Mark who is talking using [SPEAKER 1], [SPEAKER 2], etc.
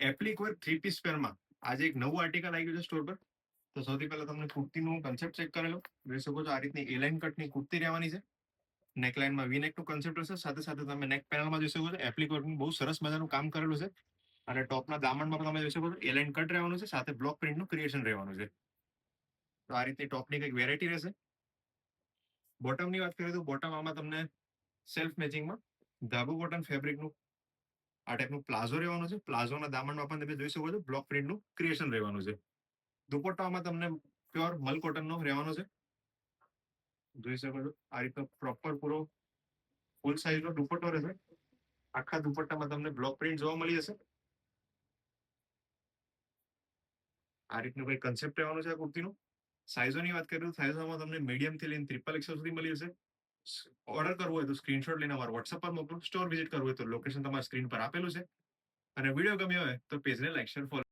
[SPEAKER 1] એપ્લિક work 3 piece પેરમાં આજે એક નવું આર્ટિકલ આવી ગયું છે સ્ટોર પર. તો સૌથી પહેલા તમને કુર્તીનું કન્સેપ્ટ ચેક કરી લો. જોઈ શકો છો આ રીતની એલાઇન કટની કુર્તી રહેવાની છે. નેકલાઇનમાં વી નેકનું કન્સેપ્ટ હશે. સાથે સાથે તમે નેક પેનલમાં જોઈ શકો છો એપ્લિક વર્કનું બહુ સરસ મજાનું કામ કરેલું છે. અને ટોપના દામનમાં પણ તમે જોઈ શકો છો એલાઇન કટ રહેવાનું છે. સાથે બ્લોક પ્રિન્ટનું ક્રિએશન રહેવાનું છે. તો આ રીતે ટોપની કંઈક વેરાયટી રહેશે. બોટમની વાત કરીએ તો બોટમ આમાં તમને સેલ્ફ મેચિંગમાં ધાબુ કોટન ફેબ્રિકનું આ ટાઈપનું પ્લાઝો રહેવાનું છે. પ્લાઝોના દામનમાં પણ તમે જોઈ શકો છો બ્લોક પ્રિન્ટનું ક્રિએશન રહેવાનું છે. દુપટ્ટામાં તમને પ્યોર મલ કોટનનો રહેવાનો છે. જોઈ શકો છો આ રીતનો પ્રોપર પૂરો ફૂલ સાઇઝનો દુપટ્ટો રહેશે. આખા દુપટ્ટામાં તમને બ્લોક પ્રિન્ટ જોવા મળી જશે. આ રીતનું કોઈ કન્સેપ્ટ રહેવાનો છે આ કુર્તીનો. સાઇઝોની વાત કરીએ તો સાઇઝોમાં તમને મીડિયમ થી લઈને XXL સુધી મળી જશે. ઓર્ડર કરવો હોય તો સ્ક્રીનશોટ લઈને અમારા WhatsApp પર મોકલો. સ્ટોર વિઝિટ કરવું હોય તો લોકેશન તમારા સ્ક્રીન પર આપેલું છે. અને વિડીયો ગમ્યો હોય તો પેજને લાઈક શેર ફોલો